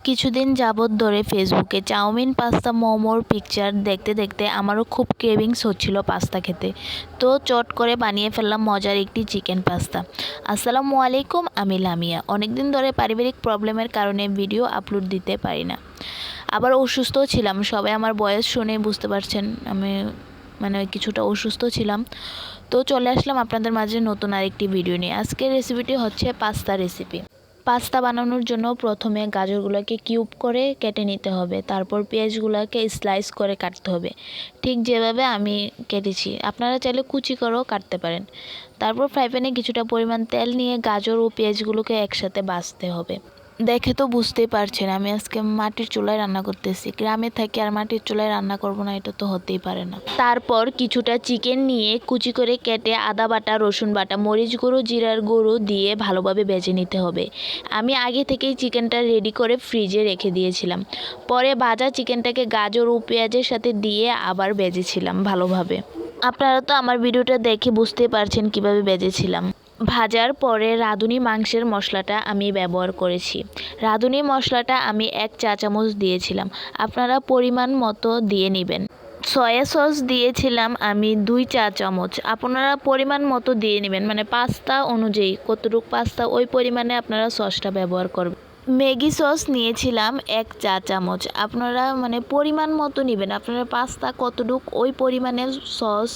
কিছুদিন যাবত ধরে ফেসবুকে চাউমিন, পাস্তা, মোমোর পিকচার দেখতে দেখতে আমারও খুব ক্রেভিংস হচ্ছিল পাস্তা খেতে। তো চট করে বানিয়ে ফেললাম মজার একটি চিকেন পাস্তা। আসসালামু আলাইকুম, আমি লামিয়া। অনেকদিন ধরে পারিবারিক প্রবলেমের কারণে ভিডিও আপলোড দিতে পারি না, আবার অসুস্থও ছিলাম। সবাই আমার বয়স শুনে বুঝতে পারছেন আমি কিছুটা অসুস্থ ছিলাম। তো চলে আসলাম আপনাদের মাঝে নতুন আরেকটি ভিডিও নিয়ে। আজকের রেসিপিটি হচ্ছে পাস্তা রেসিপি। পাস্তা বানানোর জন্য প্রথমে গাজরগুলোকে কিউব করে কেটে নিতে হবে, তারপর পেঁয়াজগুলোকে স্লাইস করে কাটতে হবে, ঠিক যেভাবে আমি কেটেছি। আপনারা চাইলে কুচি করেও কাটতে পারেন। তারপর ফ্রাই প্যানে কিছুটা পরিমাণ তেল নিয়ে গাজর ও পেঁয়াজগুলোকে একসাথে ভাজতে হবে। দেখে তো বুঝতেই পারছেন আমি আজকে মাটির চুলায় রান্না করতেছি। গ্রামে থাকি আর মাটির চুলায় রান্না করব না, এটা তো হতেই পারে না। তারপর কিছুটা চিকেন নিয়ে কুচি করে কেটে আদা বাটা, রসুন বাটা, মরিচ গুঁড়ো, জিরার গুঁড়ো দিয়ে ভালোভাবে ভেজে নিতে হবে। আমি আগে থেকেই চিকেনটা রেডি করে ফ্রিজে রেখে দিয়েছিলাম। পরে ভাজা চিকেনটাকে গাজর ও পেঁয়াজের সাথে দিয়ে আবার ভেজেছিলাম ভালোভাবে। আপনারা তো আমার ভিডিওটা দেখে বুঝতেই পারছেন কিভাবে ভেজেছিলাম। ভাজার পরে রাঁধুনি মাংসের মশলাটা আমি ব্যবহার করেছি। রাঁধুনি মশলাটা আমি 1 চা চামচ দিয়েছিলাম, আপনারা পরিমাণ মতো দিয়ে নেবেন। সয়া সস দিয়েছিলাম আমি 2 চা চামচ, আপনারা পরিমাণ মতো দিয়ে নেবেন, পাস্তা অনুযায়ী কতটুকু পাস্তা ওই পরিমাণে আপনারা সসটা ব্যবহার করবেন। ম্যাগি সস নিয়েছিলাম 1 চা চামচ, আপনারা পরিমাণ মতো নেবেন। আপনারা পাস্তা কতটুক ওই পরিমাণের সস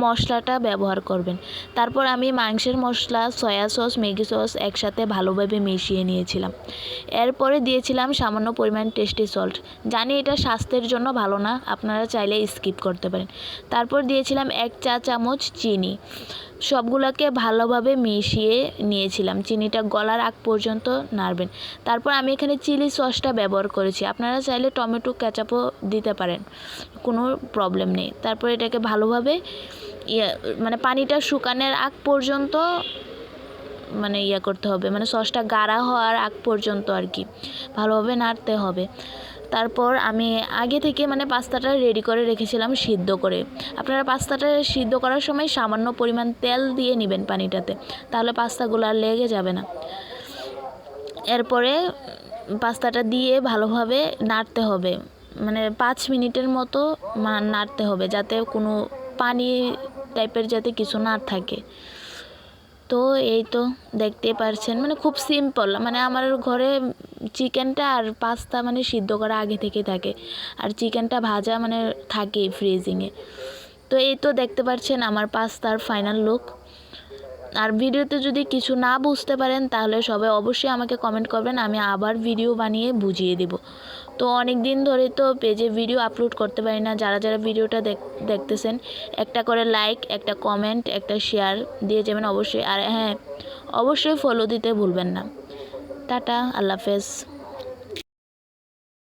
মশলাটা ব্যবহার করবেন। তারপর আমি মাংসের মশলা, সয়া সস, ম্যাগি সস একসাথে ভালোভাবে মিশিয়ে নিয়েছিলাম। এরপরে দিয়েছিলাম সামান্য পরিমাণ টেস্টি সল্ট। জানি এটা স্বাস্থ্যের জন্য ভালো না, আপনারা চাইলে স্কিপ করতে পারেন। তারপর দিয়েছিলাম 1 চা চামচ চিনি। সবগুলোকে ভালোভাবে মিশিয়ে নিয়েছিলাম। চিনিটা গলার আগ পর্যন্ত নাড়বেন। তারপর আমি এখানে চিলি সসটা ব্যবহার করেছি, আপনারা চাইলে টমেটো কেচাপও দিতে পারেন, কোনো প্রবলেম নেই। তারপর এটাকে ভালোভাবে পানিটা শুকানোর আগ পর্যন্ত করতে হবে, সসটা গাঢ় হওয়ার আগ পর্যন্ত আর কি ভালোভাবে নাড়তে হবে। তারপর আমি আগে থেকে পাস্তাটা রেডি করে রেখেছিলাম সিদ্ধ করে। আপনারা পাস্তাটা সিদ্ধ করার সময় সামান্য পরিমাণ তেল দিয়ে নেবেন পানিটাতে, তাহলে পাস্তাগুলো আর লেগে যাবে না। এরপরে পাস্তাটা দিয়ে ভালোভাবে নাড়তে হবে, 5 মিনিটের মতো নাড়তে হবে, যাতে কোনো পানি টাইপের যাতে কিছু না থাকে। তো এই তো দেখতেই পারছেন, খুব সিম্পল। আমার ঘরে চিকেনটা আর পাস্তা সিদ্ধ করা আগে থেকে থাকে, আর চিকেনটা ভাজা থাকেই ফ্রিজিংয়ে। তো এই তো দেখতে পাচ্ছেন আমার পাস্তার ফাইনাল লুক। আর ভিডিওতে যদি কিছু না বুঝতে পারেন তাহলে সবাই অবশ্যই আমাকে কমেন্ট করবেন, আমি আবার ভিডিও বানিয়ে বুঝিয়ে দেব। তো অনেক দিন ধরে তো পেজে ভিডিও আপলোড করতে পারি না। যারা যারা ভিডিওটা দেখতেছেন একটা করে লাইক, একটা কমেন্ট, একটা শেয়ার দিয়ে যাবেন অবশ্যই। আর হ্যাঁ, অবশ্যই ফলো দিতে ভুলবেন না। টাটা, আল্লাহ হাফেজ।